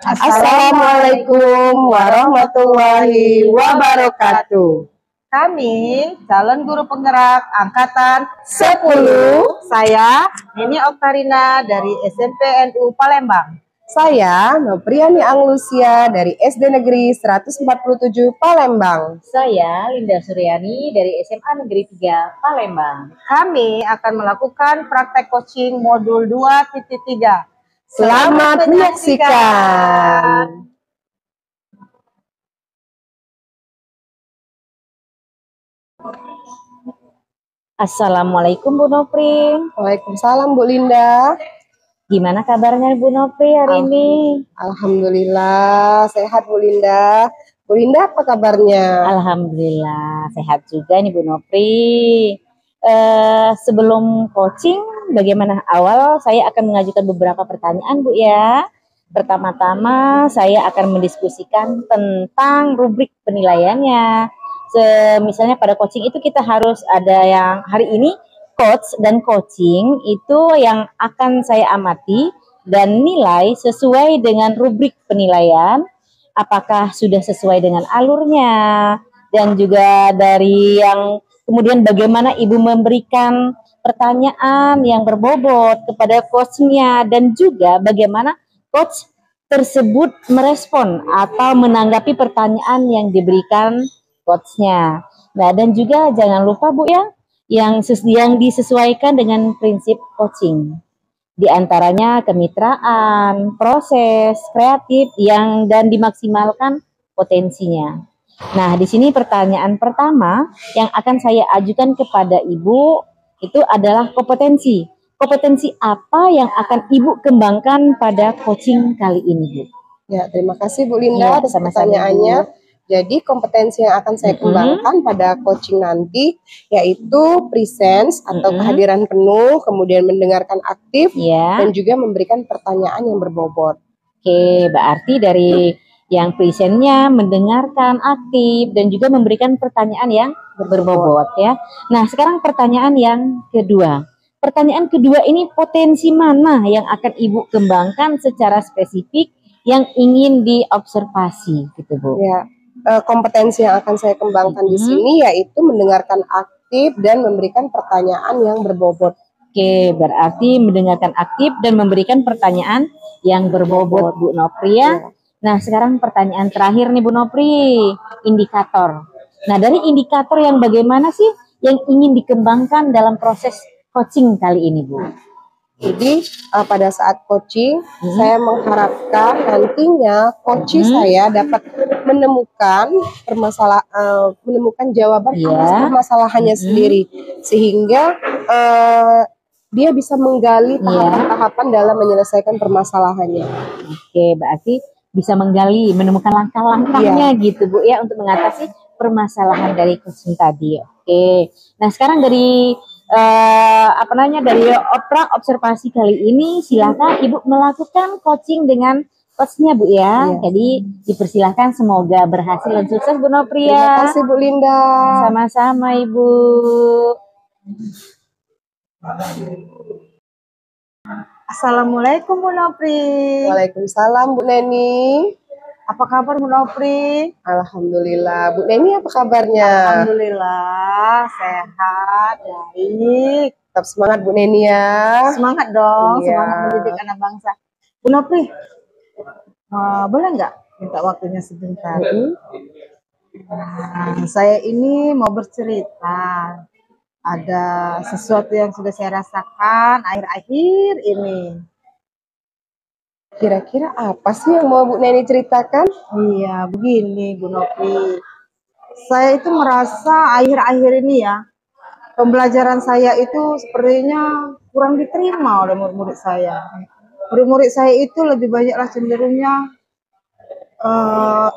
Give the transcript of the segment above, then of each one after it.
Assalamualaikum warahmatullahi wabarakatuh. Kami calon guru penggerak angkatan 10. Saya Nini Oktarina dari SMP NU Palembang. Saya Nopriani Anglusia dari SD Negeri 147 Palembang. Saya Linda Suryani dari SMA Negeri 3 Palembang. Kami akan melakukan praktek coaching modul 2.3. Selamat menyaksikan. Assalamualaikum Bu Noprin. Waalaikumsalam Bu Linda. Gimana kabarnya Bu Nopri hari ini? Alhamdulillah sehat Bu Linda. Bu Linda apa kabarnya? Alhamdulillah sehat juga nih Bu Nopri. Sebelum coaching, bagaimana awal saya akan mengajukan beberapa pertanyaan Bu ya. Pertama-tama saya akan mendiskusikan tentang rubrik penilaiannya. Misalnya pada coaching itu kita harus ada yang hari ini coach dan coaching itu yang akan saya amati dan nilai sesuai dengan rubrik penilaian. Apakah sudah sesuai dengan alurnya dan juga dari yang kemudian bagaimana Ibu memberikan pertanyaan yang berbobot kepada coachnya dan juga bagaimana coach tersebut merespon atau menanggapi pertanyaan yang diberikan coachnya. Nah dan juga jangan lupa Bu ya, yang disesuaikan dengan prinsip coaching. Di antaranya kemitraan, proses, kreatif dan dimaksimalkan potensinya. Nah, di sini pertanyaan pertama yang akan saya ajukan kepada Ibu itu adalah kompetensi. Kompetensi apa yang akan Ibu kembangkan pada coaching kali ini, Bu? Ya, terima kasih Bu Linda atas pertanyaannya. Jadi kompetensi yang akan saya kembangkan pada coaching nanti yaitu presence atau kehadiran penuh, kemudian mendengarkan aktif dan juga memberikan pertanyaan yang berbobot. Oke, berarti dari yang presentnya mendengarkan aktif dan juga memberikan pertanyaan yang berbobot ya. Nah, sekarang pertanyaan yang kedua. Pertanyaan kedua ini potensi mana yang akan Ibu kembangkan secara spesifik yang ingin diobservasi gitu Bu? Ya. Kompetensi yang akan saya kembangkan di sini yaitu mendengarkan aktif dan memberikan pertanyaan yang berbobot. Oke, berarti mendengarkan aktif dan memberikan pertanyaan yang berbobot Bu Nopri ya. Nah, sekarang pertanyaan terakhir nih Bu Nopri, indikator. Nah, dari indikator yang bagaimana sih yang ingin dikembangkan dalam proses coaching kali ini Bu? Jadi pada saat coaching saya mengharapkan nantinya coaching saya dapat menemukan menemukan jawaban atas permasalahannya sendiri sehingga dia bisa menggali tahapan-tahapan dalam menyelesaikan permasalahannya. Oke, berarti bisa menggali, menemukan langkah-langkahnya gitu Bu ya untuk mengatasi permasalahan dari coaching tadi. Oke. Nah, sekarang dari dari observasi kali ini silakan Ibu melakukan coaching dengan coachnya Bu ya. Jadi dipersilahkan, semoga berhasil dan sukses Bu Nopri ya. Terima kasih Bu Linda. Sama-sama Ibu. Assalamualaikum Bu Nopri. Waalaikumsalam Bu Neni. Apa kabar Bu Nopri? Alhamdulillah. Bu Neni apa kabarnya? Alhamdulillah sehat, baik. Tetap semangat Bu Neni ya. Semangat dong, semangat mendidik anak bangsa. Bu Nopri, boleh nggak minta waktunya sebentar? Nah, saya ini mau bercerita. Ada sesuatu yang sudah saya rasakan akhir-akhir ini. Kira-kira apa sih yang mau Bu Neni ceritakan? Iya, begini Bu Nopri. Saya itu merasa akhir-akhir ini ya, pembelajaran saya itu sepertinya kurang diterima oleh murid-murid saya. Murid-murid saya itu lebih banyaklah cenderungnya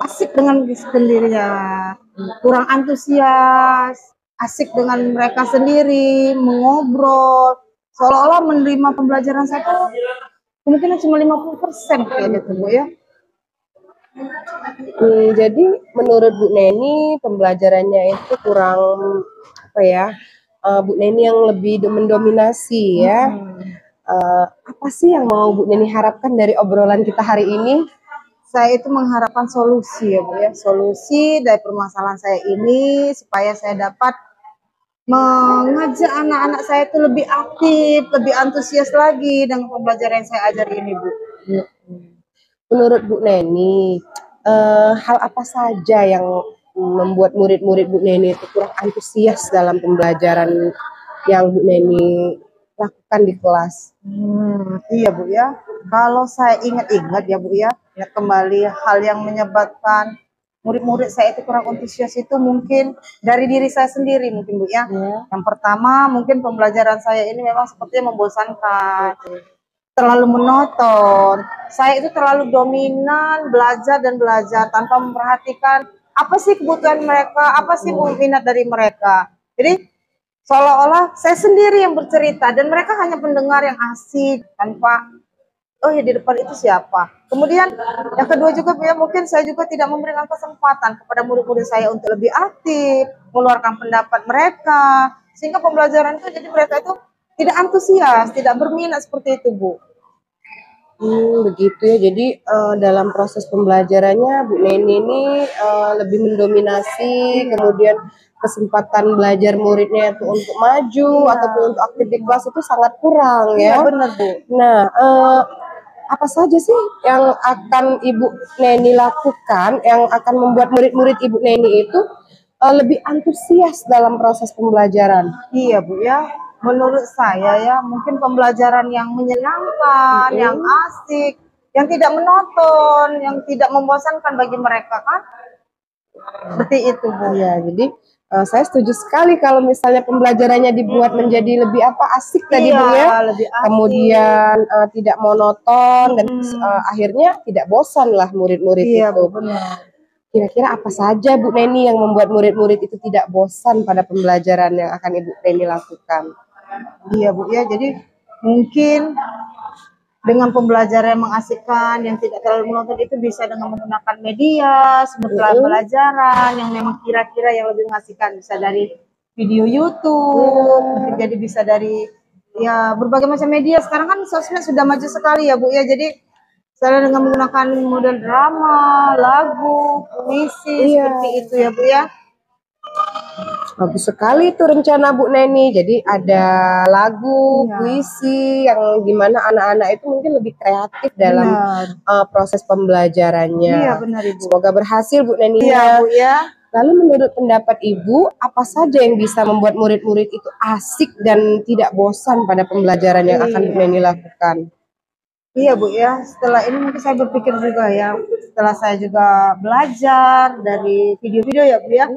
asik dengan sendirinya, kurang antusias, asik dengan mereka sendiri, mengobrol, seolah-olah menerima pembelajaran saya tuh kemungkinan cuma 50% kayak gitu Bu ya. Jadi menurut Bu Neni pembelajarannya itu kurang Bu Neni yang lebih mendominasi ya. Apa sih yang mau Bu Neni harapkan dari obrolan kita hari ini? Saya itu mengharapkan solusi ya Bu ya, solusi dari permasalahan saya ini supaya saya dapat mengajak anak-anak saya itu lebih aktif, lebih antusias lagi dengan pembelajaran yang saya ajari ini Bu. Menurut Bu Neni, hal apa saja yang membuat murid-murid Bu Neni itu kurang antusias dalam pembelajaran yang Bu Neni lakukan di kelas? Iya Bu ya, kalau saya ingat-ingat ya Bu ya, ingat kembali hal yang menyebabkan murid-murid saya itu kurang antusias itu mungkin dari diri saya sendiri mungkin Bu ya. Yang pertama mungkin pembelajaran saya ini memang sepertinya membosankan, terlalu monoton. Saya itu terlalu dominan belajar dan belajar tanpa memperhatikan apa sih kebutuhan mereka, apa sih minat dari mereka. Jadi seolah-olah saya sendiri yang bercerita dan mereka hanya pendengar yang asik tanpa oh ya di depan itu siapa. Kemudian yang kedua juga ya mungkin saya juga tidak memberikan kesempatan kepada murid-murid saya untuk lebih aktif, mengeluarkan pendapat mereka, sehingga pembelajaran itu jadi mereka itu tidak antusias, tidak berminat seperti itu Bu. Begitu ya. Jadi dalam proses pembelajarannya Bu Neni ini lebih mendominasi, kemudian kesempatan belajar muridnya itu untuk maju ataupun untuk aktif di kelas itu sangat kurang ya. Iya benar Bu. Nah, apa saja sih yang akan Ibu Neni lakukan yang akan membuat murid-murid Ibu Neni itu lebih antusias dalam proses pembelajaran? Iya Bu ya, menurut saya ya mungkin pembelajaran yang menyenangkan, yang asik, yang tidak monoton, yang tidak membosankan bagi mereka kan, seperti itu Bu. Iya, jadi saya setuju sekali kalau misalnya pembelajarannya dibuat menjadi lebih asik tadi Bu ya, lebih asik. kemudian tidak monoton dan akhirnya tidak bosan lah murid-murid Iya, itu. benar. Kira-kira apa saja Bu Neni yang membuat murid-murid itu tidak bosan pada pembelajaran yang akan Ibu Neni lakukan? Iya Bu ya, jadi mungkin dengan pembelajaran yang mengasihkan, yang tidak terlalu monoton itu bisa dengan menggunakan media, sumber pembelajaran yang memang kira-kira yang lebih mengasihkan, bisa dari video YouTube, mungkin jadi bisa dari ya berbagai macam media. Sekarang kan sosmed sudah maju sekali ya Bu ya, jadi saya dengan menggunakan model drama, lagu, puisi, seperti itu ya Bu ya. Bagus sekali itu rencana Bu Neni. Jadi ada lagu, puisi yang dimana anak-anak itu mungkin lebih kreatif dalam proses pembelajarannya. Iya benar Ibu. Semoga berhasil Bu Neni. Iya Bu ya. Lalu menurut pendapat Ibu, apa saja yang bisa membuat murid-murid itu asik dan tidak bosan pada pembelajaran yang akan Bu Neni lakukan? Iya Bu ya, setelah ini mungkin saya berpikir juga ya, setelah saya juga belajar dari video-video ya Bu ya,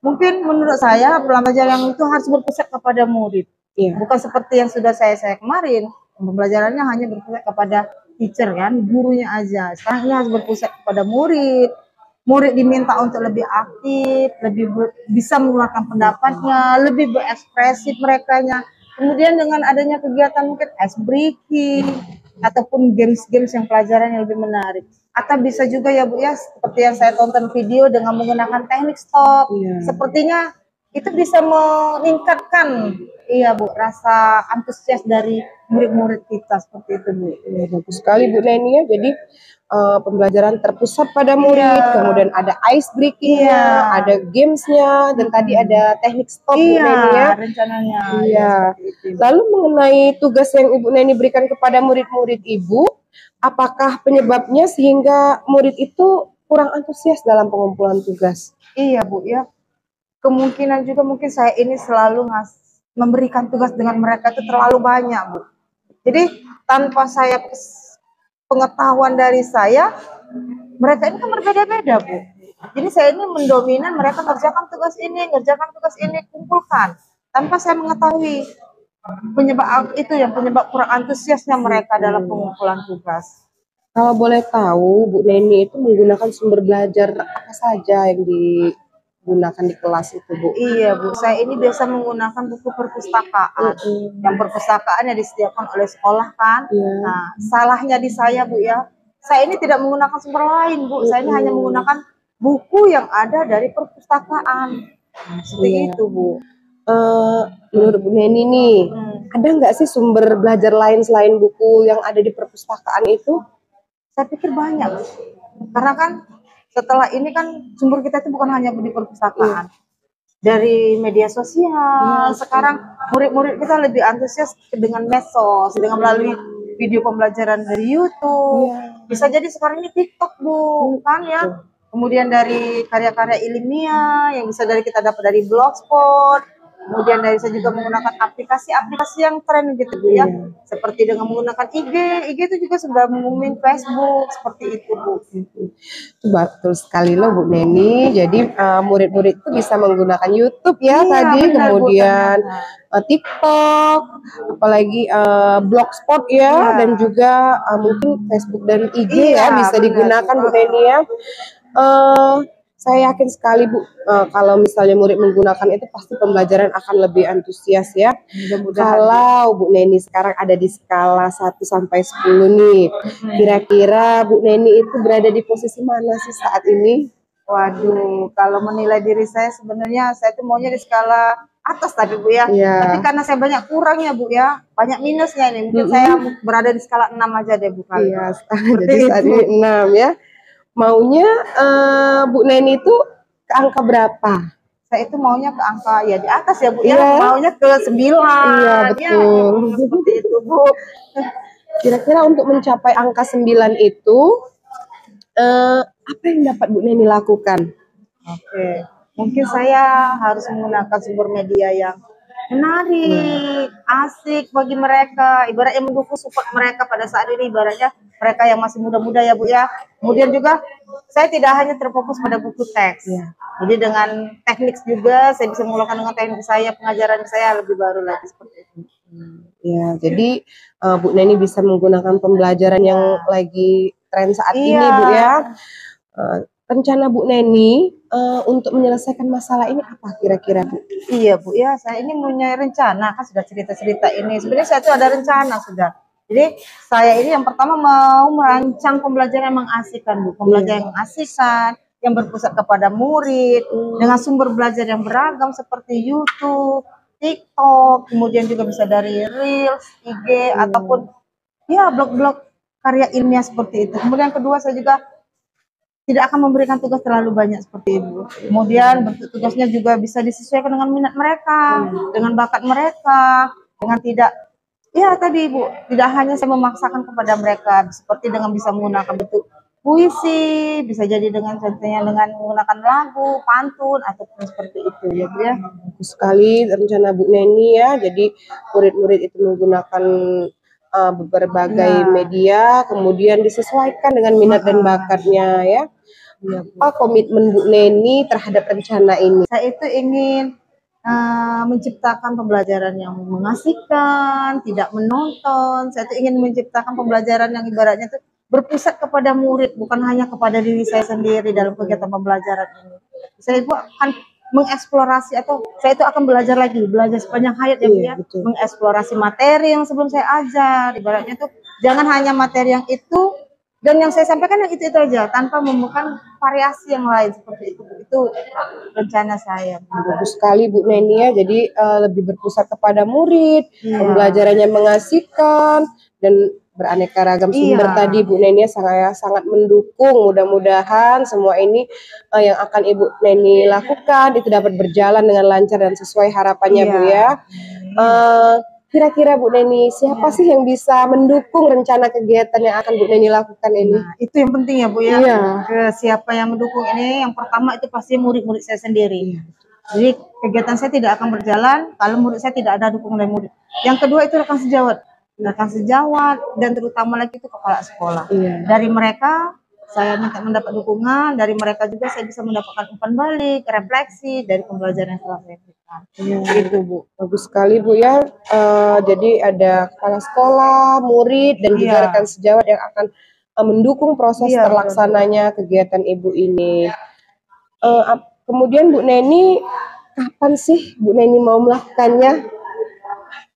mungkin menurut saya pembelajaran yang itu harus berpusat kepada murid. Bukan seperti yang sudah saya kemarin, pembelajarannya hanya berpusat kepada teacher kan, gurunya aja. Sekarang ini harus berpusat kepada murid. Murid diminta untuk lebih aktif, lebih bisa mengeluarkan pendapatnya, lebih berekspresif merekanya. Kemudian dengan adanya kegiatan mungkin ice breaking ataupun games-games yang pelajaran yang lebih menarik. Atau bisa juga ya Bu ya, seperti yang saya tonton video dengan menggunakan teknik stop. Sepertinya itu bisa meningkatkan Bu rasa antusias dari murid-murid kita seperti itu Bu. Bagus sekali Bu Neni ya. Jadi pembelajaran terpusat pada murid, kemudian ada ice breaking-nya, ada games-nya, dan tadi ada teknik stop Bu Neni ya. Rencananya. Lalu mengenai tugas yang Ibu Neni berikan kepada murid-murid Ibu, apakah penyebabnya sehingga murid itu kurang antusias dalam pengumpulan tugas? Iya Bu ya. Kemungkinan juga mungkin saya ini selalu memberikan tugas dengan mereka itu terlalu banyak Bu. Jadi tanpa saya pengetahuan dari saya, mereka ini kan berbeda-beda Bu. Jadi saya ini mendominan mereka ngerjakan tugas ini, kumpulkan. Tanpa saya mengetahui penyebab itu yang penyebab kurang antusiasnya mereka dalam pengumpulan tugas. Kalau boleh tahu, Bu Neni itu menggunakan sumber belajar apa saja yang digunakan di kelas itu Bu? Iya Bu, saya ini biasa menggunakan buku perpustakaan. Yang perpustakaan yang disediakan oleh sekolah kan. Nah, salahnya di saya Bu ya, saya ini tidak menggunakan sumber lain Bu. Saya ini hanya menggunakan buku yang ada dari perpustakaan. Seperti itu Bu. Menurut Bu Neni nih, ada nggak sih sumber belajar lain selain buku yang ada di perpustakaan itu? Saya pikir banyak, karena kan setelah ini kan sumber kita itu bukan hanya di perpustakaan, dari media sosial. Sekarang murid-murid kita lebih antusias dengan medsos, dengan melalui video pembelajaran dari YouTube. Bisa jadi sekarang ini TikTok, Bu, kan ya. Kemudian dari karya-karya ilmiah yang bisa kita dapat dari Blogspot. Kemudian dari saya juga menggunakan aplikasi-aplikasi yang tren gitu, Bu, ya. Seperti dengan menggunakan IG itu juga sudah mengumumin Facebook, seperti itu, Bu. Betul sekali loh Bu Neni. Jadi murid-murid itu bisa menggunakan YouTube ya tadi, benar, kemudian TikTok, apalagi Blogspot ya, dan juga mungkin Facebook dan IG ya bisa digunakan Bu Neni ya. Saya yakin sekali Bu, kalau misalnya murid menggunakan itu pasti pembelajaran akan lebih antusias ya. Kalau Bu Neni sekarang ada di skala 1 sampai 10 nih, kira-kira Bu Neni itu berada di posisi mana sih saat ini? Waduh, kalau menilai diri saya sebenarnya saya tuh maunya di skala atas tadi, Bu, ya. Tapi karena saya banyak kurangnya, Bu, ya, banyak minusnya ini. Mungkin saya berada di skala 6 aja deh, Bu. Iya, jadi saat ini 6 ya. Maunya Bu Neni itu ke angka berapa? Saya itu maunya ke angka ya di atas ya, Bu, ya. Maunya ke 9. Iya, betul. Seperti itu, Bu. Kira-kira untuk mencapai angka 9 itu apa yang dapat Bu Neni lakukan? Oke, mungkin saya harus menggunakan sumber media yang menarik, asik bagi mereka, ibaratnya mendukung support mereka pada saat ini, ibaratnya mereka yang masih muda-muda ya, Bu, ya. Kemudian juga saya tidak hanya terfokus pada buku teks, jadi dengan teknik juga saya bisa menggunakan dengan teknik saya, pengajaran saya lebih baru lagi seperti itu. Ya, jadi Bu Neni bisa menggunakan pembelajaran yang lagi tren saat ini, Bu, ya. Rencana Bu Neni untuk menyelesaikan masalah ini apa kira-kira, Bu? Iya, Bu, ya, saya ini punya rencana, kan sudah cerita-cerita ini. Sebenarnya saya itu ada rencana sudah. Jadi saya ini yang pertama mau merancang pembelajaran yang mengasihkan, Bu. Pembelajaran yang mengasihkan, yang berpusat kepada murid, dengan sumber belajar yang beragam seperti YouTube, TikTok, kemudian juga bisa dari Reels, IG, ataupun ya blog-blog karya ilmiah seperti itu. Kemudian kedua, saya juga tidak akan memberikan tugas terlalu banyak seperti itu. Kemudian bentuk tugasnya juga bisa disesuaikan dengan minat mereka, dengan bakat mereka, dengan tidak, ya tadi, Bu, tidak hanya saya memaksakan kepada mereka, seperti dengan bisa menggunakan bentuk puisi, bisa jadi dengan contohnya dengan menggunakan lagu, pantun, ataupun seperti itu ya, Bu, ya. Bagus sekali rencana Bu Neni ya. Jadi murid-murid itu menggunakan berbagai media, kemudian disesuaikan dengan minat dan bakatnya ya. Apa komitmen Bu Neni terhadap rencana ini? Saya itu ingin menciptakan pembelajaran yang mengasihkan, tidak menonton. Saya itu ingin menciptakan pembelajaran yang ibaratnya itu berpusat kepada murid, bukan hanya kepada diri saya sendiri dalam kegiatan pembelajaran ini. Saya itu akan mengeksplorasi, atau saya itu akan belajar sepanjang hayat ya, Bu, ya. Mengeksplorasi materi yang sebelum saya ajar, ibaratnya itu jangan hanya materi yang itu dan yang saya sampaikan yang itu aja, tanpa membuka variasi yang lain seperti itu. Itu rencana saya. Bagus sekali Bu Neni ya. Jadi lebih berpusat kepada murid, pembelajarannya mengasihkan dan beraneka ragam sumber tadi Bu Neni saya sangat mendukung. Mudah-mudahan semua ini yang akan Ibu Neni lakukan itu dapat berjalan dengan lancar dan sesuai harapannya, Bu, ya. Kira-kira Bu Neni, siapa sih yang bisa mendukung rencana kegiatan yang akan Bu Neni lakukan ini? Nah, itu yang penting ya, Bu, ya. Siapa yang mendukung ini? Yang pertama itu pasti murid-murid saya sendiri. Jadi kegiatan saya tidak akan berjalan kalau murid saya tidak ada dukungan dari murid. Yang kedua itu rekan sejawat, dan terutama lagi itu kepala sekolah. Dari mereka saya mendapat dukungan, dari mereka juga saya bisa mendapatkan umpan balik, refleksi dari pembelajaran yang telah saya berikan. Gitu, Bu. Bagus sekali, Bu, ya. Jadi ada kepala sekolah, murid, dan juga rekan sejawat yang akan mendukung proses terlaksananya kegiatan Ibu ini. Kemudian Bu Neni, kapan sih Bu Neni mau melakukannya?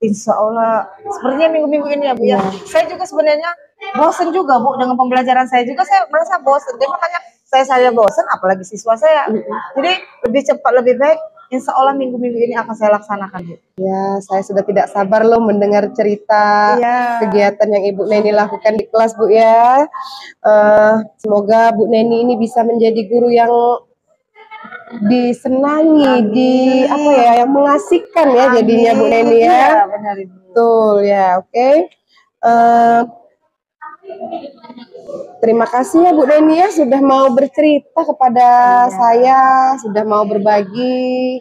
Insya Allah sepertinya minggu-minggu ini ya, Bu, ya. Saya juga sebenarnya bosan juga, Bu, dengan pembelajaran saya juga. Saya merasa bosan, jadi makanya saya bosan, apalagi siswa saya. Jadi lebih cepat lebih baik insya Allah minggu-minggu ini akan saya laksanakan, Bu. Ya, saya sudah tidak sabar loh mendengar cerita kegiatan yang Ibu Neni lakukan di kelas, Bu ya. Semoga Bu Neni ini bisa menjadi guru yang disenangi, yang mengasihkan ya jadinya Bu Neni ya. Iya, benar Ibu. Betul ya, oke. Terima kasih ya Bu Neni ya sudah mau bercerita kepada saya, sudah mau berbagi.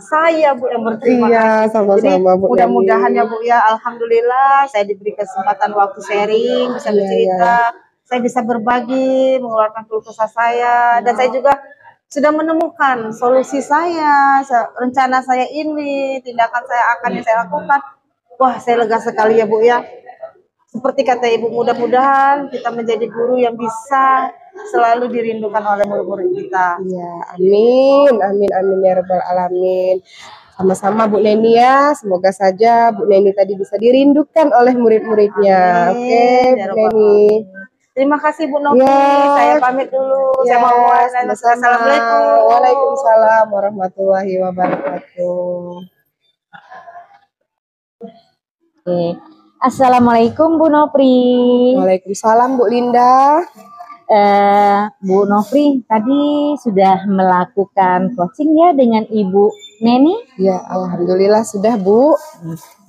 Saya Bu yang berterima kasih. Sama-sama Bu. Mudah-mudahan ya Bu ya, alhamdulillah saya diberi kesempatan waktu sharing, bisa bercerita, saya bisa berbagi, mengeluarkan keluh kesah saya, dan saya juga sudah menemukan solusi saya, rencana saya ini, tindakan saya yang saya lakukan. Wah, saya lega sekali ya Bu ya. Seperti kata Ibu, mudah-mudahan kita menjadi guru yang bisa selalu dirindukan oleh murid-murid kita. Ya, amin, amin, amin ya rabbal alamin. Sama-sama Bu Neni ya, semoga saja Bu Neni tadi bisa dirindukan oleh murid-muridnya. Oke, Bu Neni. Terima kasih Bu Novi, saya pamit dulu. Saya mau Assalamualaikum. Waalaikumsalam warahmatullahi wabarakatuh. Oke. Assalamualaikum Bu Nopri. Waalaikumsalam Bu Linda. Bu Nopri tadi sudah melakukan coaching ya dengan Ibu Neni? Ya, alhamdulillah sudah Bu.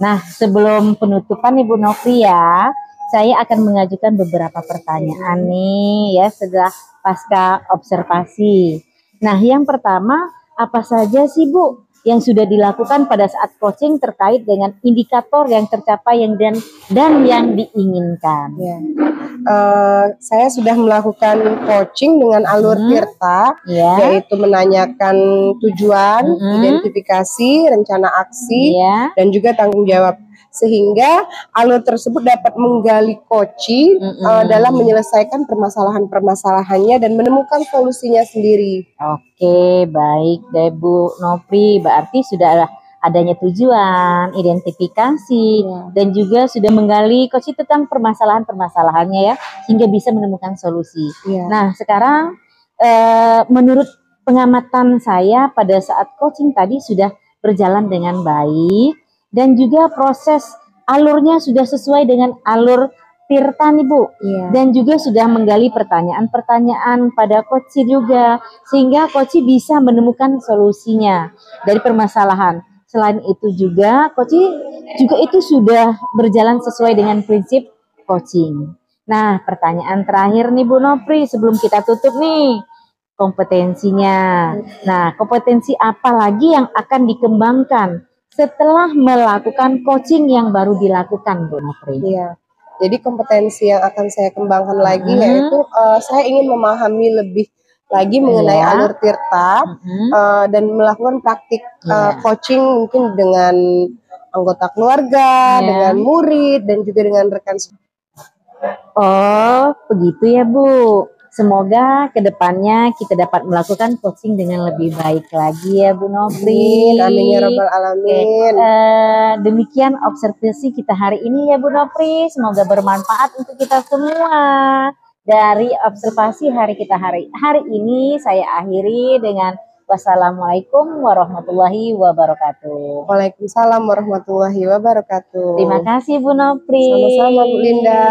Nah, sebelum penutupan Ibu Nopri ya, saya akan mengajukan beberapa pertanyaan nih ya setelah pasca observasi. Nah, yang pertama, apa saja sih Bu yang sudah dilakukan pada saat coaching terkait dengan indikator yang tercapai dan yang diinginkan? Ya. Saya sudah melakukan coaching dengan alur Tirta, yaitu menanyakan tujuan, identifikasi, rencana aksi, dan juga tanggung jawab. Sehingga alur tersebut dapat menggali coaching dalam menyelesaikan permasalahan-permasalahannya dan menemukan solusinya sendiri. Oke, baik deh Bu Nopri, berarti sudah adanya tujuan, identifikasi, dan juga sudah menggali coaching tentang permasalahan-permasalahannya ya, hingga bisa menemukan solusi. Nah, sekarang menurut pengamatan saya pada saat coaching tadi sudah berjalan dengan baik, dan juga proses alurnya sudah sesuai dengan alur Tirta nih Bu, dan juga sudah menggali pertanyaan-pertanyaan pada coach juga, sehingga coach bisa menemukan solusinya dari permasalahan. Selain itu juga coach juga itu sudah berjalan sesuai dengan prinsip coaching. Nah, pertanyaan terakhir nih Bu Nopri sebelum kita tutup nih, kompetensinya. Nah, kompetensi apa lagi yang akan dikembangkan setelah melakukan coaching yang baru dilakukan Bu Nopri? Iya. Jadi kompetensi yang akan saya kembangkan lagi yaitu saya ingin memahami lebih lagi mengenai alur Tirta dan melakukan praktik coaching mungkin dengan anggota keluarga, dengan murid, dan juga dengan rekan. Oh, begitu ya Bu. Semoga kedepannya kita dapat melakukan coaching dengan lebih baik lagi ya Bu Nopri. Amin ya rabbal alamin. Demikian observasi kita hari ini ya Bu Nopri. Semoga bermanfaat untuk kita semua. Dari observasi hari kita hari ini saya akhiri dengan wassalamualaikum warahmatullahi wabarakatuh. Waalaikumsalam warahmatullahi wabarakatuh. Terima kasih Bu Nopri. Sama-sama Bu Linda.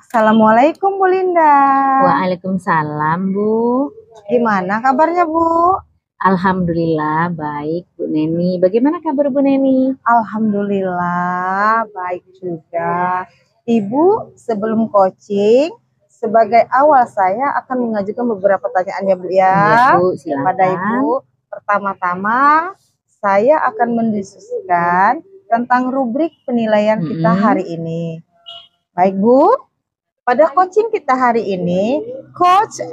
Assalamualaikum Bu Linda. Waalaikumsalam Bu. Gimana kabarnya Bu? Alhamdulillah baik Bu Neni. Bagaimana kabar Bu Neni? Alhamdulillah baik juga. Ibu sebelum coaching sebagai awal saya akan mengajukan beberapa pertanyaan ya Bu ya. Ya Bu, silakan. Pada Ibu, pertama-tama saya akan mendiskusikan tentang rubrik penilaian kita hari ini. Baik Bu. Pada coaching kita hari ini, coach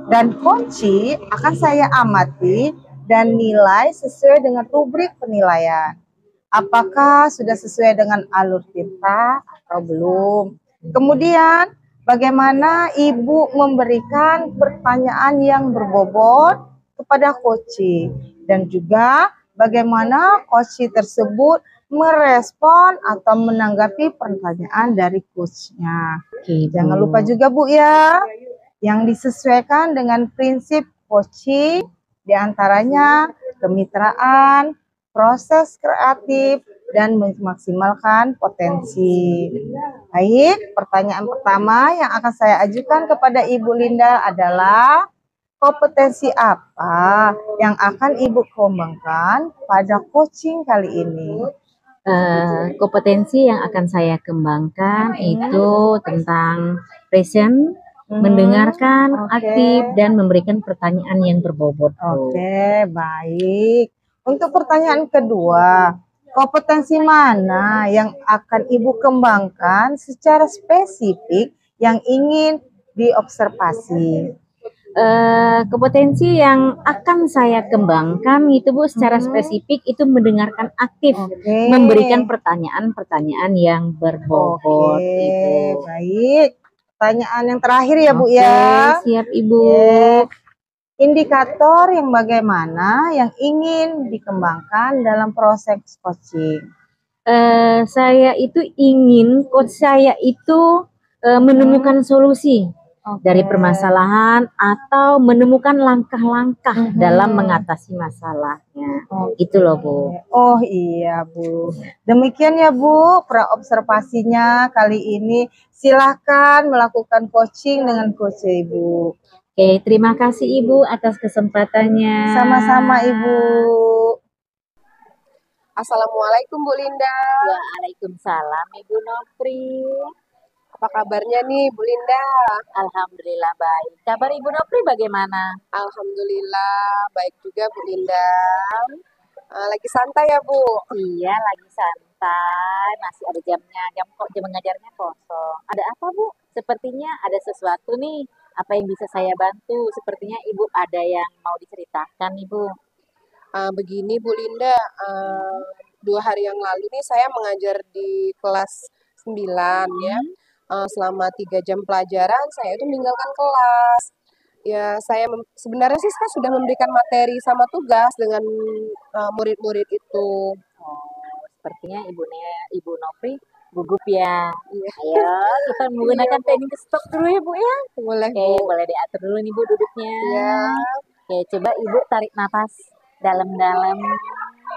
dan coachee akan saya amati dan nilai sesuai dengan rubrik penilaian. Apakah sudah sesuai dengan alur Tirta atau belum? Kemudian, bagaimana Ibu memberikan pertanyaan yang berbobot kepada coachee, dan juga bagaimana coachee tersebut merespon atau menanggapi pertanyaan dari coachnya. Jangan lupa juga Bu ya, yang disesuaikan dengan prinsip coaching, diantaranya kemitraan, proses kreatif, dan memaksimalkan potensi. Baik, pertanyaan pertama yang akan saya ajukan kepada Ibu Linda adalah kompetensi apa yang akan Ibu kembangkan pada coaching kali ini? Kompetensi yang akan saya kembangkan itu tentang present, mendengarkan, aktif, dan memberikan pertanyaan yang berbobot. Oke, baik. Untuk pertanyaan kedua, kompetensi mana yang akan Ibu kembangkan secara spesifik yang ingin diobservasi? Kompetensi yang akan saya kembangkan itu Bu secara spesifik itu mendengarkan aktif, memberikan pertanyaan-pertanyaan yang berbobot. Itu. Baik. Pertanyaan yang terakhir ya Bu ya. Siap Ibu. Indikator yang bagaimana yang ingin dikembangkan dalam proses coaching? Saya itu ingin coach saya itu menemukan solusi dari permasalahan atau menemukan langkah-langkah dalam mengatasi masalahnya. Itu loh Bu. Oh iya Bu. Demikian ya Bu pra-observasinya kali ini. Silahkan melakukan coaching dengan coach Ibu. Oke, terima kasih Ibu atas kesempatannya. Sama-sama Ibu. Assalamualaikum Bu Linda. Waalaikumsalam Ibu Nopri. Apa kabarnya nih Bu Linda? Alhamdulillah baik. Kabar Ibu Nopri bagaimana? Alhamdulillah baik juga Bu Linda. Lagi santai ya Bu? Iya lagi santai. Masih ada jamnya. Jam mengajarnya kosong. Ada apa Bu? Sepertinya ada sesuatu nih. Apa yang bisa saya bantu? Sepertinya Ibu ada yang mau diceritakan Ibu. Begini Bu Linda, 2 hari yang lalu nih saya mengajar di kelas 9 ya. Selama 3 jam pelajaran saya itu meninggalkan kelas. Ya saya sebenarnya sih saya sudah memberikan materi sama tugas dengan murid-murid itu. Sepertinya Ibu Nopri gugup ya. Ayo kita menggunakan teknik stop dulu ya Bu ya. Boleh Oke, Bu. boleh diatur dulu nih Bu duduknya. Ya. Oke, coba Ibu tarik nafas dalam-dalam.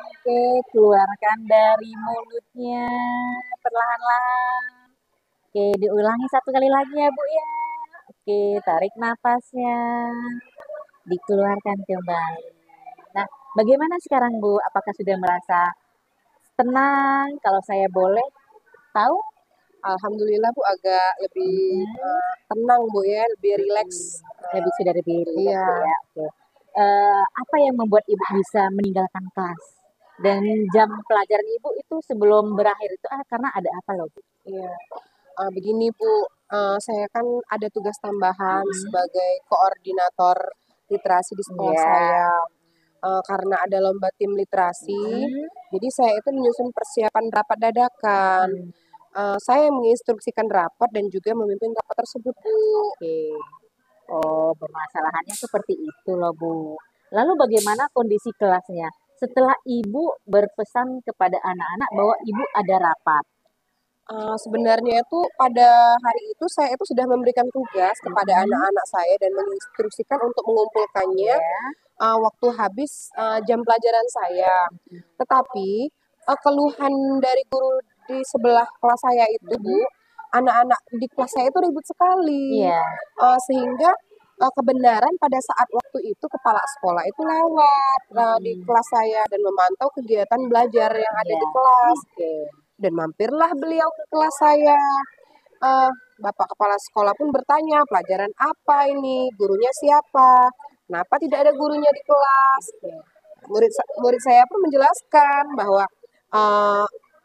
Oke, keluarkan dari mulutnya perlahan-lahan. Oke, diulangi 1 kali lagi ya Bu ya. Oke, tarik nafasnya. Dikeluarkan kembali. Nah, bagaimana sekarang Bu? Apakah sudah merasa tenang? Kalau saya boleh tahu? Alhamdulillah Bu agak lebih tenang Bu ya, lebih rileks. Sudah lebih rileks Iya. ya. Oke. Apa yang membuat Ibu bisa meninggalkan kelas? Dan jam pelajaran Ibu itu sebelum berakhir itu karena ada apa loh Bu? Iya. Begini Bu, saya kan ada tugas tambahan sebagai koordinator literasi di sekolah saya. Karena ada lomba tim literasi, jadi saya itu menyusun persiapan rapat dadakan. Saya menginstruksikan rapat dan juga memimpin rapat tersebut Bu. Oke. Oh, permasalahannya seperti itu loh Bu. Lalu bagaimana kondisi kelasnya? Setelah Ibu berpesan kepada anak-anak bahwa Ibu ada rapat. Sebenarnya itu pada hari itu saya itu sudah memberikan tugas kepada anak-anak saya dan menginstruksikan untuk mengumpulkannya waktu habis jam pelajaran saya. Tetapi keluhan dari guru di sebelah kelas saya itu Bu, anak-anak di kelas saya itu ribut sekali. Sehingga kebenaran pada saat waktu itu kepala sekolah itu lewat di kelas saya dan memantau kegiatan belajar yang ada di kelas. Dan mampirlah beliau ke kelas saya. Bapak kepala sekolah pun bertanya, pelajaran apa ini? Gurunya siapa? Kenapa tidak ada gurunya di kelas? Murid saya pun menjelaskan bahwa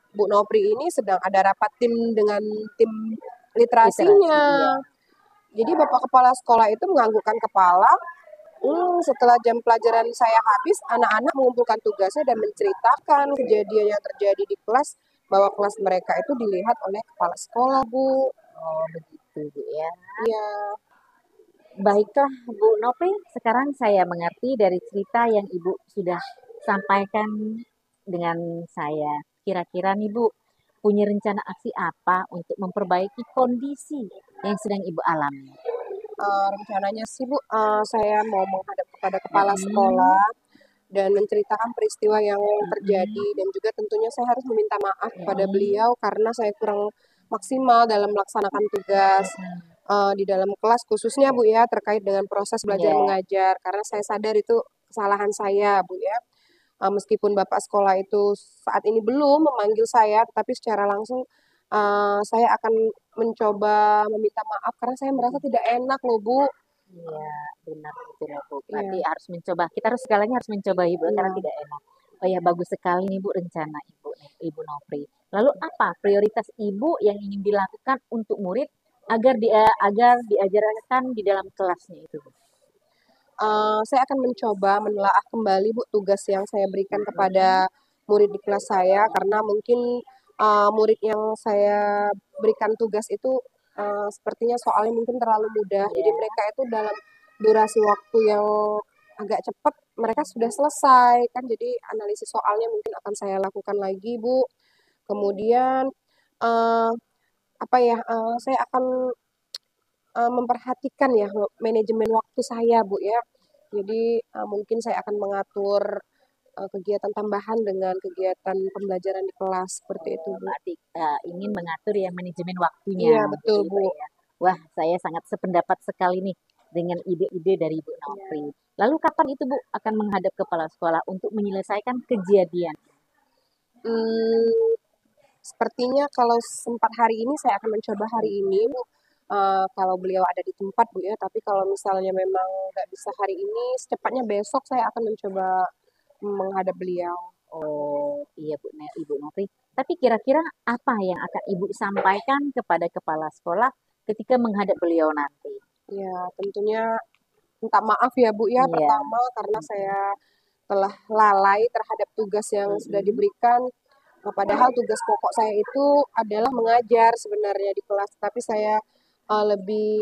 Bu Nopri ini sedang ada rapat tim dengan tim literasinya. Jadi Bapak kepala sekolah itu menganggukkan kepala. Setelah jam pelajaran saya habis, anak-anak mengumpulkan tugasnya dan menceritakan kejadian yang terjadi di kelas, bahwa kelas mereka itu dilihat oleh kepala sekolah, Bu. Oh, begitu, Bu ya. Iya. Baiklah, Bu Nopri, sekarang saya mengerti dari cerita yang Ibu sudah sampaikan dengan saya. Kira-kira nih, Bu, punya rencana aksi apa untuk memperbaiki kondisi yang sedang Ibu alami? Rencananya sih Bu, saya mau menghadap kepada kepala sekolah dan menceritakan peristiwa yang terjadi dan juga tentunya saya harus meminta maaf kepada beliau karena saya kurang maksimal dalam melaksanakan tugas di dalam kelas khususnya Bu ya terkait dengan proses belajar mengajar karena saya sadar itu kesalahan saya Bu ya. Meskipun Bapak sekolah itu saat ini belum memanggil saya, tetapi secara langsung saya akan mencoba meminta maaf karena saya merasa tidak enak loh Bu. Iya, benar itu ya Bu. Berarti Iya. harus mencoba. Kita harus segalanya harus mencoba Ibu karena Iya. tidak enak. Oh ya, bagus sekali nih Bu rencana Ibu Nofri. Lalu apa prioritas Ibu yang ingin dilakukan untuk murid agar diajarkan di dalam kelasnya itu Bu? Saya akan mencoba menelaah kembali Bu tugas yang saya berikan kepada murid di kelas saya karena mungkin murid yang saya berikan tugas itu sepertinya soalnya mungkin terlalu mudah. Jadi mereka itu dalam durasi waktu yang agak cepat mereka sudah selesai kan. Jadi analisis soalnya mungkin akan saya lakukan lagi Bu. Kemudian eh, apa ya? Saya akan memperhatikan ya manajemen waktu saya Bu ya. Jadi mungkin saya akan mengatur kegiatan tambahan dengan kegiatan pembelajaran di kelas seperti itu Bu. Berarti ingin mengatur ya manajemen waktunya. Iya betul Ibu Bu. ya. Wah, saya sangat sependapat sekali nih dengan ide-ide dari Ibu Nofri. Lalu kapan itu Bu akan menghadap kepala sekolah untuk menyelesaikan kejadian? Hmm, Sepertinya kalau sempat hari ini saya akan mencoba hari ini Bu. Kalau beliau ada di tempat Bu ya, tapi kalau misalnya memang nggak bisa hari ini, secepatnya besok saya akan mencoba menghadap beliau. Oh iya Ibu Nofri. Tapi kira-kira apa yang akan Ibu sampaikan kepada kepala sekolah ketika menghadap beliau nanti? Ya tentunya minta maaf ya Bu ya, Iya. pertama karena saya telah lalai terhadap tugas yang sudah diberikan. Padahal tugas pokok saya itu adalah mengajar sebenarnya di kelas, tapi saya lebih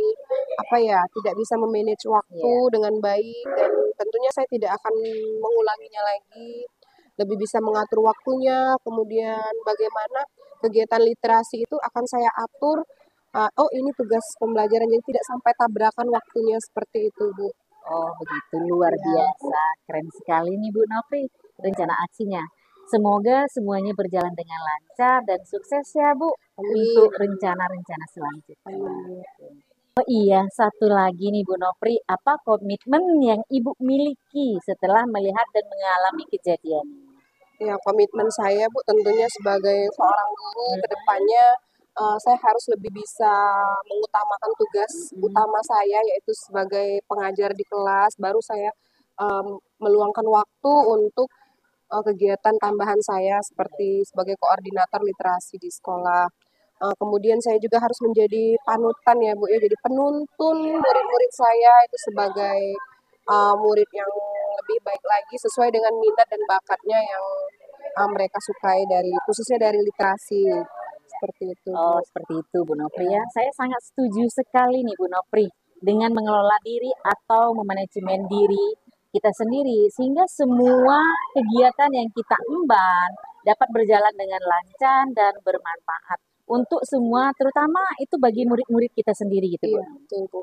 apa ya, tidak bisa memanage waktu Iya. dengan baik dan tentunya saya tidak akan mengulanginya lagi. Lebih bisa mengatur waktunya, kemudian bagaimana kegiatan literasi itu akan saya atur. Oh ini tugas pembelajaran jadi tidak sampai tabrakan waktunya seperti itu Bu. Oh begitu luar Ya, biasa. Keren sekali nih Bu Nofri rencana aksinya. Semoga semuanya berjalan dengan lancar dan sukses ya Bu amin, untuk rencana-rencana selanjutnya. amin. Oh iya, satu lagi nih Bu Nofri, apa komitmen yang Ibu miliki setelah melihat dan mengalami kejadian ini? Ya, komitmen saya, Bu, tentunya sebagai seorang guru ke depannya saya harus lebih bisa mengutamakan tugas utama saya, yaitu sebagai pengajar di kelas. Baru saya meluangkan waktu untuk kegiatan tambahan saya seperti sebagai koordinator literasi di sekolah. Kemudian saya juga harus menjadi panutan ya Bu ya, jadi penuntun murid-murid saya itu sebagai murid yang lebih baik lagi sesuai dengan minat dan bakatnya yang mereka sukai dari khususnya dari literasi seperti itu Oh, Bu. seperti itu Bu Nopri ya. Saya sangat setuju sekali nih Bu Nopri dengan mengelola diri atau memanajemen diri kita sendiri sehingga semua kegiatan yang kita emban dapat berjalan dengan lancar dan bermanfaat untuk semua terutama itu bagi murid-murid kita sendiri gitu Bu. Iya betul Bu.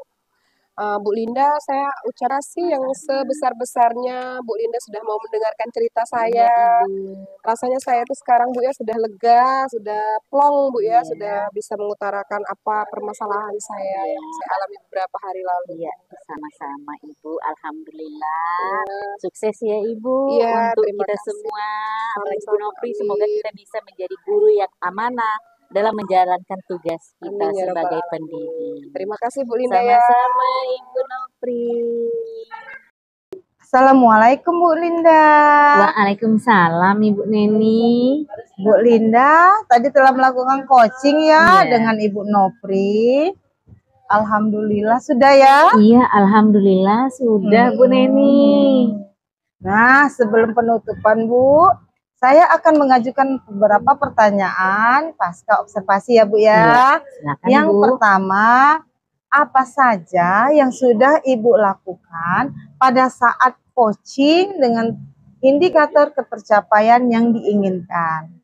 Bu Linda, saya ucapkan sih yang sebesar-besarnya Bu Linda sudah mau mendengarkan cerita Iya saya. Ibu. Rasanya saya tuh sekarang Bu ya sudah lega, sudah plong Bu ya, Iya. sudah bisa mengutarakan apa permasalahan saya Iya. yang saya alami beberapa hari lalu. Iya, sama-sama Ibu. Alhamdulillah. Ya, Sukses ya Ibu iya, untuk terima kita kasih. semua. Apalagi Bu Sama-sama, Nopri, semoga amin. kita bisa menjadi guru yang amanah dalam menjalankan tugas kita Amin ya rabbal sebagai alamin. pendidik. Terima kasih Bu Linda ya. Sama-sama Ibu Nopri. Assalamualaikum Bu Linda. Waalaikumsalam Ibu Neni. Bu Linda tadi telah melakukan coaching ya Iya. dengan Ibu Nopri. Alhamdulillah sudah ya. Iya, alhamdulillah sudah Bu Neni. Nah, sebelum penutupan Bu, saya akan mengajukan beberapa pertanyaan pasca observasi ya Bu Iya, ya. silakan Yang Bu. pertama, apa saja yang sudah Ibu lakukan pada saat coaching dengan indikator ketercapaian yang diinginkan?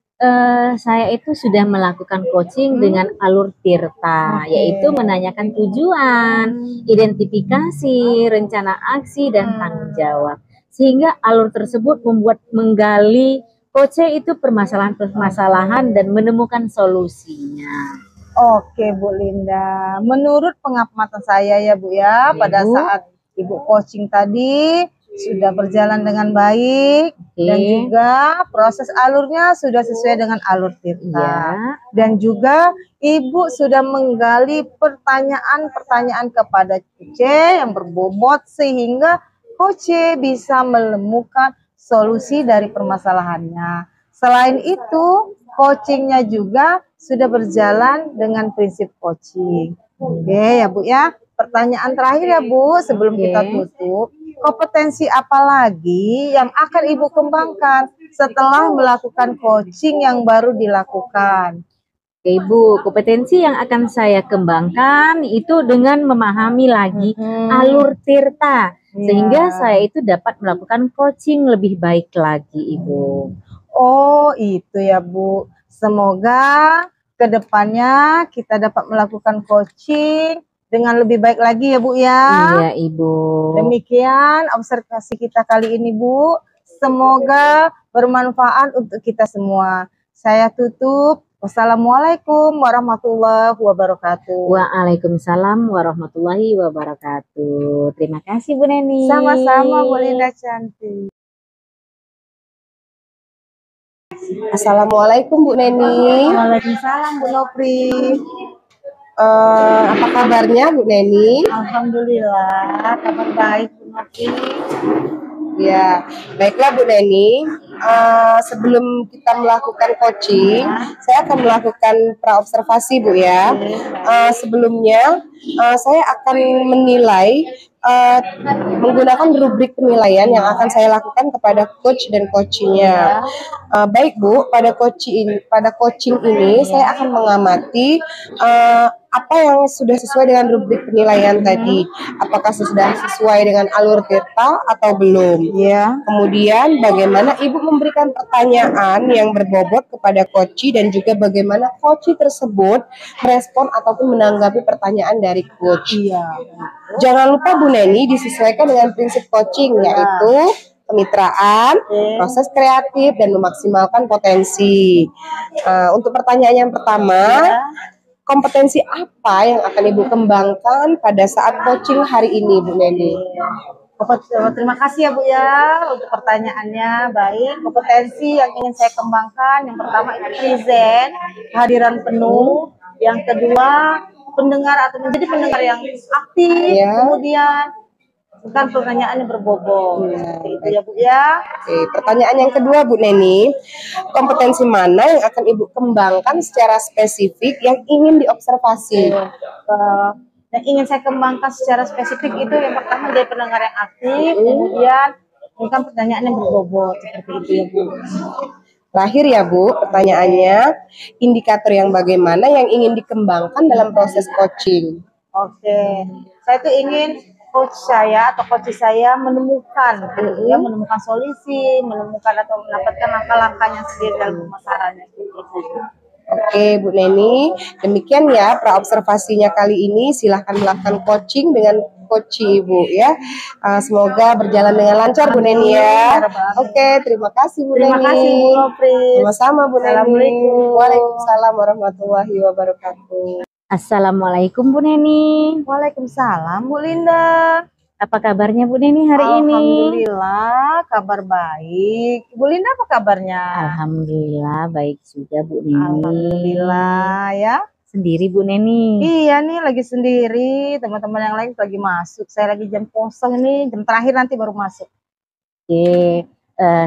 Saya itu sudah melakukan coaching dengan alur Tirta, yaitu menanyakan tujuan, identifikasi, rencana aksi, dan tanggung jawab. Sehingga alur tersebut membuat menggali coaching itu permasalahan-permasalahan dan menemukan solusinya. Oke Bu Linda, menurut pengamatan saya ya Bu ya, pada saat Ibu coaching tadi sudah berjalan dengan baik dan juga proses alurnya sudah sesuai dengan alur Tirta. Dan juga Ibu sudah menggali pertanyaan-pertanyaan kepada Coach yang berbobot sehingga Coach bisa menemukan solusi dari permasalahannya. Selain itu, coachingnya juga sudah berjalan dengan prinsip coaching. Oke ya Bu ya. Pertanyaan terakhir ya Bu, sebelum kita tutup, kompetensi apa lagi yang akan Ibu kembangkan setelah melakukan coaching yang baru dilakukan? Oke Ibu, kompetensi yang akan saya kembangkan itu dengan memahami lagi alur Tirta, sehingga saya itu dapat melakukan coaching lebih baik lagi Ibu. Oh itu ya Bu, semoga kedepannya kita dapat melakukan coaching dengan lebih baik lagi ya Bu ya. Iya Ibu. Demikian observasi kita kali ini Bu. Semoga bermanfaat untuk kita semua. Saya tutup. Wassalamualaikum warahmatullahi wabarakatuh. Waalaikumsalam warahmatullahi wabarakatuh. Terima kasih Bu Neni. Sama-sama Bu Linda cantik. Assalamualaikum Bu Neni. Waalaikumsalam Bu Nopri. Apa kabarnya Bu Neni? Alhamdulillah, kabar baik Bu Nopri. Ya, baiklah Bu Neni. Sebelum kita melakukan coaching, saya akan melakukan praobservasi Bu ya. Sebelumnya, saya akan menilai menggunakan rubrik penilaian yang akan saya lakukan kepada coach dan coachingnya. Baik Bu, pada coaching ini saya akan mengamati apa yang sudah sesuai dengan rubrik penilaian tadi. Apakah sudah sesuai dengan alur Tirta atau belum? Ya. Kemudian bagaimana Ibu memberikan pertanyaan yang berbobot kepada coach dan juga bagaimana coach tersebut merespon ataupun menanggapi pertanyaan dari coach. Jangan lupa Bu Neni disesuaikan dengan prinsip coaching, yaitu kemitraan, proses kreatif, dan memaksimalkan potensi. Untuk pertanyaan yang pertama, kompetensi apa yang akan Ibu kembangkan pada saat coaching hari ini Bu Neni? Terima kasih ya Bu ya untuk pertanyaannya. Baik, kompetensi yang ingin saya kembangkan, yang pertama itu present, kehadiran penuh. Yang kedua, pendengar atau menjadi pendengar yang aktif. Kemudian bukan pertanyaannya berbobot. Itu ya Bu ya. Oke, pertanyaan yang kedua Bu Neni, kompetensi mana yang akan Ibu kembangkan secara spesifik yang ingin diobservasi? Yang ingin saya kembangkan secara spesifik itu yang pertama jadi pendengar yang aktif, kemudian bukan pertanyaan yang berbobot seperti itu ya Bu. Terakhir ya Bu, pertanyaannya, indikator yang bagaimana yang ingin dikembangkan dalam proses coaching? Oke, saya tuh ingin coach saya atau coach saya menemukan, ya, menemukan solusi, menemukan atau mendapatkan langkah-langkahnya sendiri dalam pemasarannya. Oke Bu Neni, demikian ya praobservasinya kali ini. Silahkan melakukan coaching dengan coach Ibu ya. Semoga berjalan dengan lancar Bu Neni ya. Oke, terima kasih Bu Neni. Terima kasih Bu Nopri. Sama-sama Bu Neni. Assalamualaikum. Waalaikumsalam warahmatullahi wabarakatuh. Assalamualaikum Bu Neni. Waalaikumsalam Bu Linda. Apa kabarnya Bu Neni hari ini? Alhamdulillah, kabar baik. Bu Linda apa kabarnya? Alhamdulillah baik juga Bu Neni. Alhamdulillah ya. Sendiri Bu Neni? Iya nih lagi sendiri, teman-teman yang lain lagi masuk. Saya lagi jam kosong nih, jam terakhir nanti baru masuk. Oke,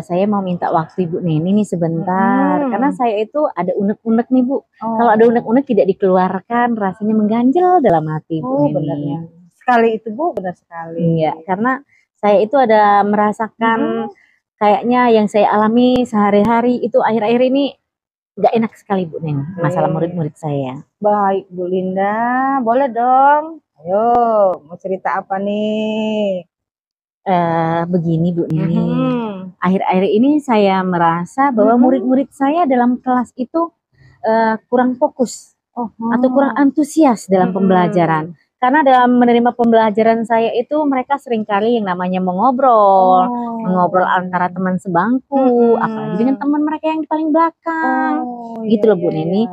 saya mau minta waktu Ibu Neni nih sebentar. Karena saya itu ada unek-unek nih Bu. Kalau ada unek-unek tidak dikeluarkan, rasanya mengganjal dalam hati Bu Neni. Benernya. Sekali itu Bu, benar sekali. Iya, karena saya itu ada merasakan kayaknya yang saya alami sehari-hari itu akhir-akhir ini gak enak sekali Bu Neni, masalah murid-murid saya. Baik Bu Linda, boleh dong. Ayo, mau cerita apa nih? Begini Bu Nini, Mhm. akhir-akhir ini saya merasa bahwa murid-murid saya dalam kelas itu kurang fokus atau kurang antusias dalam pembelajaran. Karena dalam menerima pembelajaran saya itu mereka seringkali yang namanya mengobrol, mengobrol antara teman sebangku, apalagi dengan teman mereka yang di paling belakang. Gitu loh Bu Nini.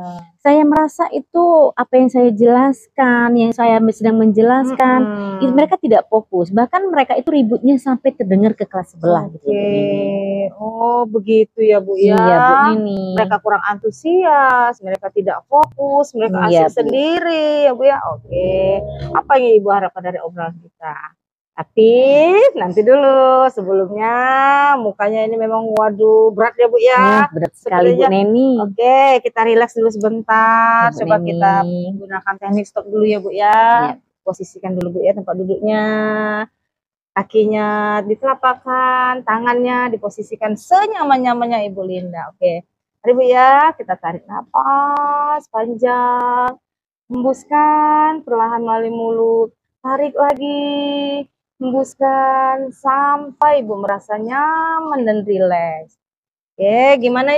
Saya merasa itu apa yang saya jelaskan, yang saya sedang menjelaskan, itu mereka tidak fokus. Bahkan mereka itu ributnya sampai terdengar ke kelas sebelah gitu loh Bu Nini. Oh, begitu ya Bu ya. Iya Bu Nini. Mereka kurang antusias, mereka tidak fokus, mereka Iya, asik Bu. sendiri ya Bu ya. Oke. Apa yang Ibu harapkan dari obrolan kita? Tapi nanti dulu sebelumnya mukanya ini memang waduh berat ya Bu ya. Berat sekali Bu Sepertinya. Neni. Oke, kita rileks dulu sebentar. Bu Coba Neni. kita menggunakan teknik stop dulu ya Bu ya. Iya. Posisikan dulu Bu ya tempat duduknya. Kakinya ditelapakan, tangannya diposisikan senyaman-nyamannya Ibu Linda. Oke. Mari Bu ya, kita tarik nafas panjang. Hembuskan perlahan melalui mulut. Tarik lagi. Hembuskan sampai Ibu merasa nyaman dan rileks. Oke, gimana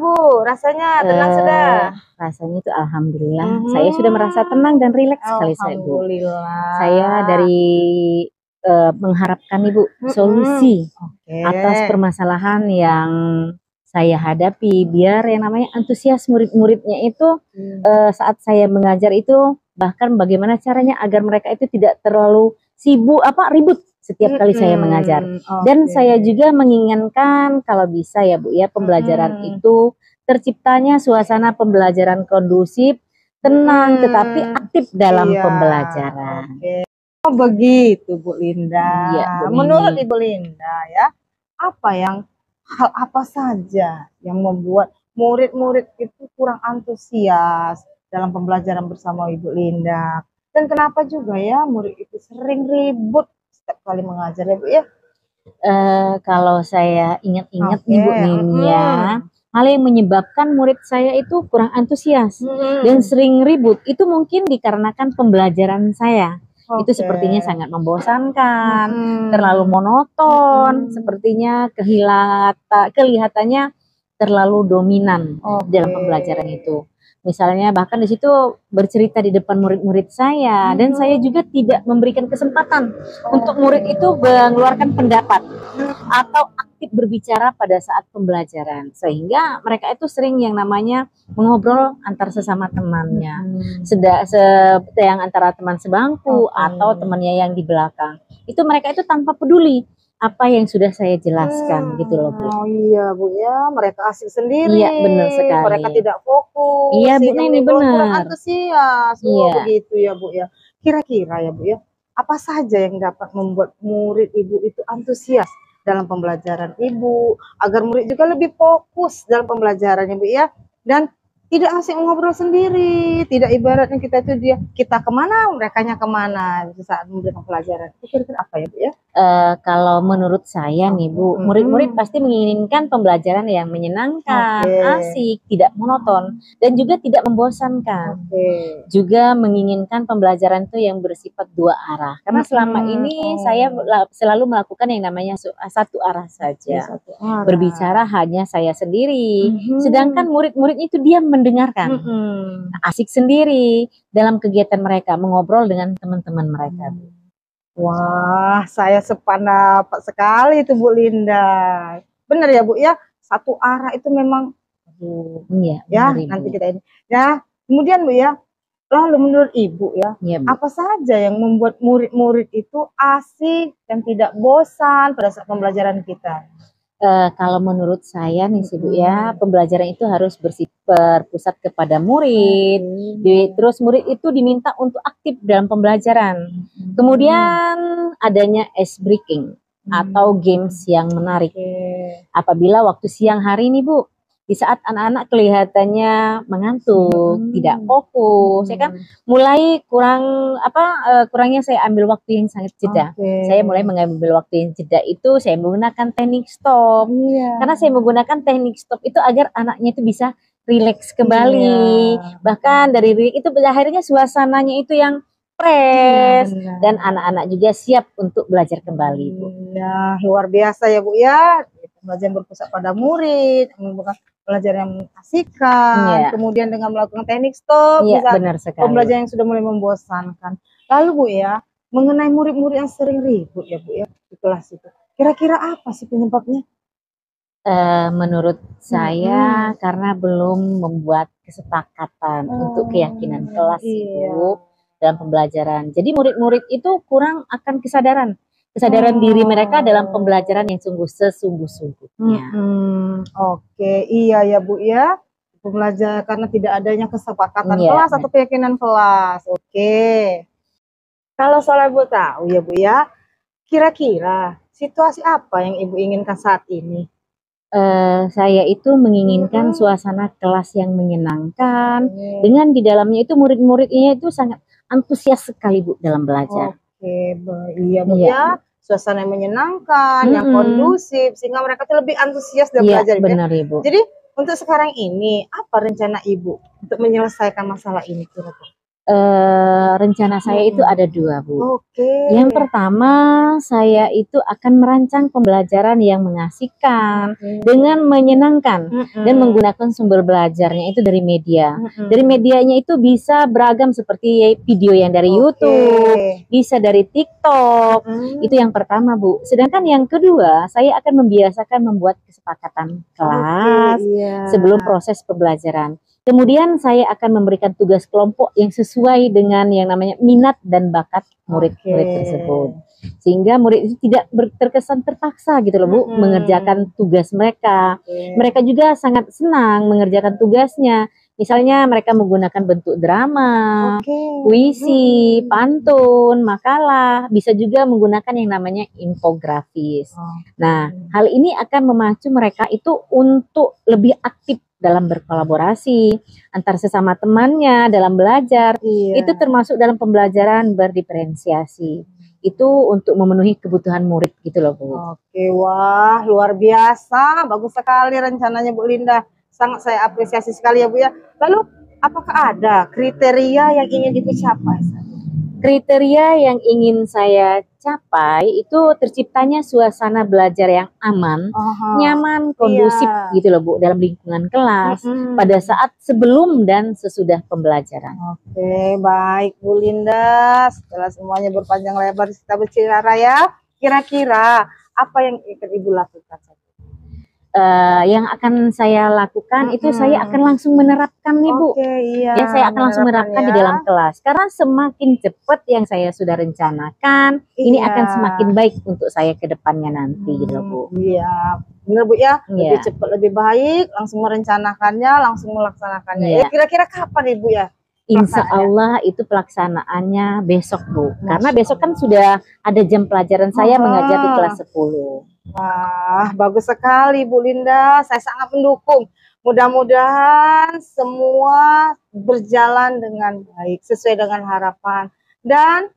Bu? Rasanya tenang sudah? Rasanya itu alhamdulillah. Saya sudah merasa tenang dan rileks sekali saya Bu. Alhamdulillah. Saya dari mengharapkan Ibu solusi atas permasalahan yang saya hadapi, biar yang namanya antusias murid-muridnya itu saat saya mengajar itu, bahkan bagaimana caranya agar mereka itu tidak terlalu sibuk ribut setiap kali saya mengajar. Dan saya juga menginginkan kalau bisa ya Bu ya, pembelajaran itu terciptanya suasana pembelajaran kondusif, tenang tetapi aktif dalam pembelajaran. Oh begitu Bu Linda. Iya, Bu Nini. Menurut Ibu Linda ya, hal apa saja yang membuat murid-murid itu kurang antusias dalam pembelajaran bersama Ibu Linda? Dan kenapa juga ya murid itu sering ribut setiap kali mengajar ya Bu ya? Kalau saya ingat-ingat nih Bu Nini ya, hal yang menyebabkan murid saya itu kurang antusias dan sering ribut itu mungkin dikarenakan pembelajaran saya. Itu sepertinya sangat membosankan, terlalu monoton, sepertinya kelihatannya terlalu dominan dalam pembelajaran itu. Misalnya bahkan di situ bercerita di depan murid-murid saya, dan saya juga tidak memberikan kesempatan untuk murid itu mengeluarkan pendapat atau aktif berbicara pada saat pembelajaran, sehingga mereka itu sering yang namanya mengobrol antar sesama temannya, yang antara teman sebangku atau temannya yang di belakang. Itu mereka itu tanpa peduli apa yang sudah saya jelaskan gitu loh Bu. Oh iya Bu ya, mereka asik sendiri. Iya benar sekali. Mereka tidak fokus. Iya Bu Nini benar. Kurang antusias. Iya. Begitu ya Bu ya. Kira-kira ya Bu ya, apa saja yang dapat membuat murid Ibu itu antusias dalam pembelajaran Ibu, agar murid juga lebih fokus dalam pembelajarannya Bu ya, dan tidak asik ngobrol sendiri, tidak ibaratnya kita kemana, merekanya kemana saat memberikan pelajaran. Kira-kira apa ya Bu ya? Kalau menurut saya nih Bu, murid-murid pasti menginginkan pembelajaran yang menyenangkan, asik, tidak monoton, dan juga tidak membosankan. Juga menginginkan pembelajaran itu yang bersifat dua arah. Karena selama ini saya selalu melakukan yang namanya satu arah saja. Berbicara hanya saya sendiri, sedangkan murid-murid itu dia mendengarkan, asik sendiri dalam kegiatan mereka, mengobrol dengan teman-teman mereka. Wah, saya sependapat sekali itu Bu Linda. Benar ya Bu ya, satu arah itu memang iya, ya nanti kita ini. Ya, kemudian Bu ya, lalu menurut Ibu ya, apa saja yang membuat murid-murid itu asik dan tidak bosan pada saat pembelajaran kita? Kalau menurut saya nih sih Bu ya, pembelajaran itu harus berpusat kepada murid. Terus murid itu diminta untuk aktif dalam pembelajaran. Kemudian adanya ice breaking atau games yang menarik. Apabila waktu siang hari nih Bu, di saat anak-anak kelihatannya mengantuk, tidak fokus, saya kan mulai kurangnya saya ambil waktu yang sangat jeda. Saya mulai mengambil waktu yang jeda itu saya menggunakan teknik stop. Karena saya menggunakan teknik stop itu agar anaknya itu bisa rileks kembali. Bahkan dari itu akhirnya suasananya itu yang fresh benar. dan anak-anak juga siap untuk belajar kembali, Bu. Ya, luar biasa ya Bu ya. Belajar berpusat pada murid, bukan belajar yang mengasihkan, Iya. kemudian dengan melakukan teknik stop, Iya, bisa benar sekali. pembelajaran yang sudah mulai membosankan. Lalu Bu ya, mengenai murid-murid yang sering ribut ya Bu ya di kelas itu, kira-kira apa sih penyebabnya? Menurut saya karena belum membuat kesepakatan untuk keyakinan kelas iya. itu dalam pembelajaran. Jadi murid-murid itu kurang akan kesadaran diri mereka dalam pembelajaran yang sesungguh-sungguhnya. Oke, iya ya Bu ya. Pembelajaran karena tidak adanya kesepakatan Iya. kelas atau keyakinan kelas. Oke. Kalau soal Bu tahu ya Bu ya, kira-kira situasi apa yang Ibu inginkan saat ini? Saya itu menginginkan suasana kelas yang menyenangkan, dengan di dalamnya itu murid-muridnya itu sangat antusias sekali Bu dalam belajar. Oke, iya Bu ya, suasana yang menyenangkan, yang kondusif, sehingga mereka tuh lebih antusias dalam Iya, belajar. benar Ibu. Jadi untuk sekarang ini apa rencana Ibu untuk menyelesaikan masalah ini kira-kira? Rencana saya itu ada 2 Bu. Oke. Yang pertama, saya itu akan merancang pembelajaran yang mengasihkan dengan menyenangkan dan menggunakan sumber belajarnya itu dari media. Dari medianya itu bisa beragam seperti video yang dari YouTube, bisa dari TikTok. Itu yang pertama Bu. Sedangkan yang kedua, saya akan membiasakan membuat kesepakatan kelas sebelum proses pembelajaran. Kemudian saya akan memberikan tugas kelompok yang sesuai dengan yang namanya minat dan bakat murid-murid tersebut. Sehingga murid itu tidak terkesan terpaksa gitu loh Bu, mengerjakan tugas mereka. Mereka juga sangat senang mengerjakan tugasnya. Misalnya mereka menggunakan bentuk drama, puisi, pantun, makalah, bisa juga menggunakan yang namanya infografis. Nah, hal ini akan memacu mereka itu untuk lebih aktif dalam berkolaborasi antar sesama temannya dalam belajar. Itu termasuk dalam pembelajaran berdiferensiasi. Itu untuk memenuhi kebutuhan murid gitu loh Bu. Oke, wah luar biasa, bagus sekali rencananya Bu Linda. Sangat saya apresiasi sekali ya Bu ya. Lalu apakah ada kriteria yang ingin Ibu capai? Kriteria yang ingin saya capai itu terciptanya suasana belajar yang aman, nyaman, kondusif gitu loh Bu dalam lingkungan kelas pada saat sebelum dan sesudah pembelajaran. Oke, baik Bu Linda. Setelah semuanya berpanjang lebar kita berbicara ya, kira-kira apa yang ingin Ibu lakukan? Yang akan saya lakukan itu saya akan langsung menerapkan nih Bu. Ya, saya akan langsung menerapkan di dalam kelas. Karena semakin cepat yang saya sudah rencanakan, ini akan semakin baik untuk saya ke depannya nanti gitu Bu. Iya, benar Bu ya. Lebih cepat lebih baik, langsung merencanakannya, langsung melaksanakannya. Kira-kira kapan Ibu ya? Insya Allah itu pelaksanaannya besok Bu. Karena besok kan sudah ada jam pelajaran saya mengajar di kelas 10. Wah, bagus sekali Bu Linda. Saya sangat mendukung. Mudah-mudahan semua berjalan dengan baik, sesuai dengan harapan. Dan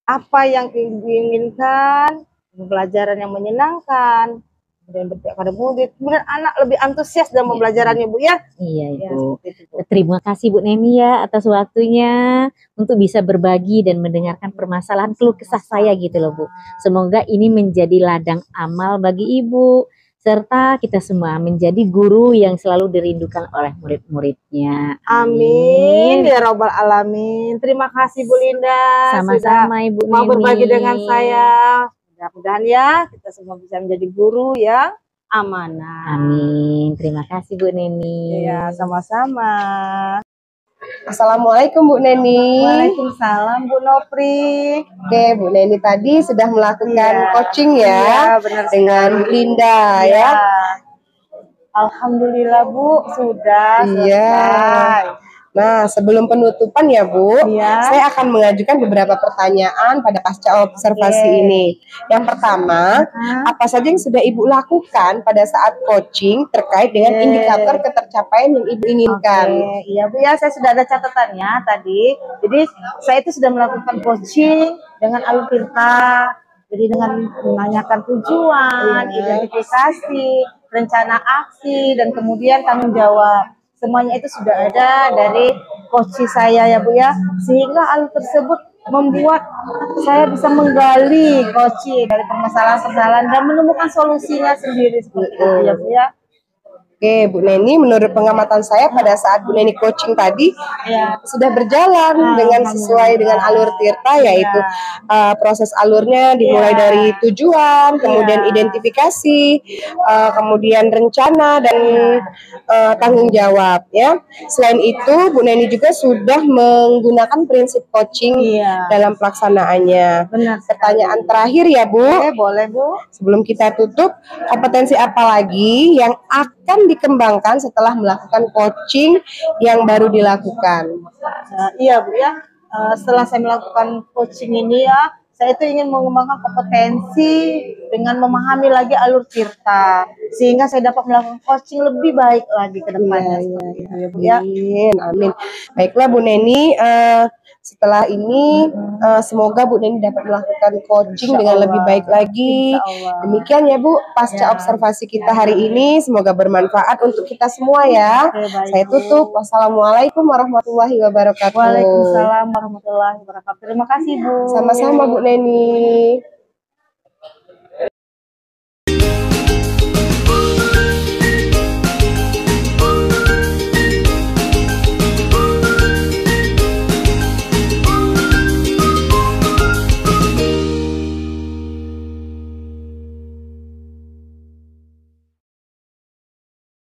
apa yang Ibu inginkan, pembelajaran yang menyenangkan, dan berpihak pada murid, kemudian anak lebih antusias dalam pembelajarannya Bu ya. Iya Ibu. Terima kasih Bu Neni ya atas waktunya untuk bisa berbagi dan mendengarkan permasalahan keluh kesah saya gitu loh Bu. Semoga ini menjadi ladang amal bagi Ibu serta kita semua menjadi guru yang selalu dirindukan oleh murid-muridnya. Amin ya robbal alamin. Terima kasih Bu Linda. Sama-sama Ibu Neni. Mau berbagi dengan saya. Mudah-mudahan ya kita semua bisa menjadi guru yang amanah. Amin. Terima kasih Bu Neni. Iya, sama-sama. Assalamualaikum Bu Neni. Waalaikumsalam Bu Nopri. Oke, Bu Neni tadi sudah melakukan coaching ya, benar dengan Bu Linda ya. Alhamdulillah Bu, sudah selesai. Nah, sebelum penutupan ya Bu, saya akan mengajukan beberapa pertanyaan pada pasca observasi ini. Yang pertama, apa saja yang sudah Ibu lakukan pada saat coaching terkait dengan indikator ketercapaian yang Ibu inginkan? Iya Bu ya, saya sudah ada catatannya tadi. Jadi saya itu sudah melakukan coaching dengan alur tirta. Jadi dengan menanyakan tujuan, identifikasi, rencana aksi, dan kemudian tanggung jawab. Semuanya itu sudah ada dari coach saya ya Bu ya, sehingga alur tersebut membuat saya bisa menggali coaching dari permasalahan-permasalahan dan menemukan solusinya sendiri seperti itu ya Bu ya. Oke, Bu Neni, menurut pengamatan saya pada saat Bu Neni coaching tadi sudah berjalan dengan sesuai dengan alur Tirta, yaitu proses alurnya dimulai dari tujuan, kemudian identifikasi, kemudian rencana dan tanggung jawab. Ya. Selain itu, Bu Neni juga sudah menggunakan prinsip coaching dalam pelaksanaannya. Benar. Pertanyaan terakhir ya, Bu. Boleh Bu. Sebelum kita tutup, kompetensi apa lagi yang akan dikembangkan setelah melakukan coaching yang baru dilakukan? Iya Bu ya, setelah saya melakukan coaching ini ya, saya itu ingin mengembangkan kompetensi dengan memahami lagi alur Tirta, sehingga saya dapat melakukan coaching lebih baik lagi ke depannya. Ya, Bu ya. Amin, amin. Baiklah Bu Neni, setelah ini semoga Bu Neni dapat melakukan coaching dengan lebih baik lagi. Demikian ya Bu, pasca observasi kita hari ini, semoga bermanfaat untuk kita semua ya. Saya tutup. Wassalamualaikum warahmatullahi wabarakatuh. Waalaikumsalam warahmatullahi wabarakatuh. Terima kasih Bu. Sama-sama Bu Neni.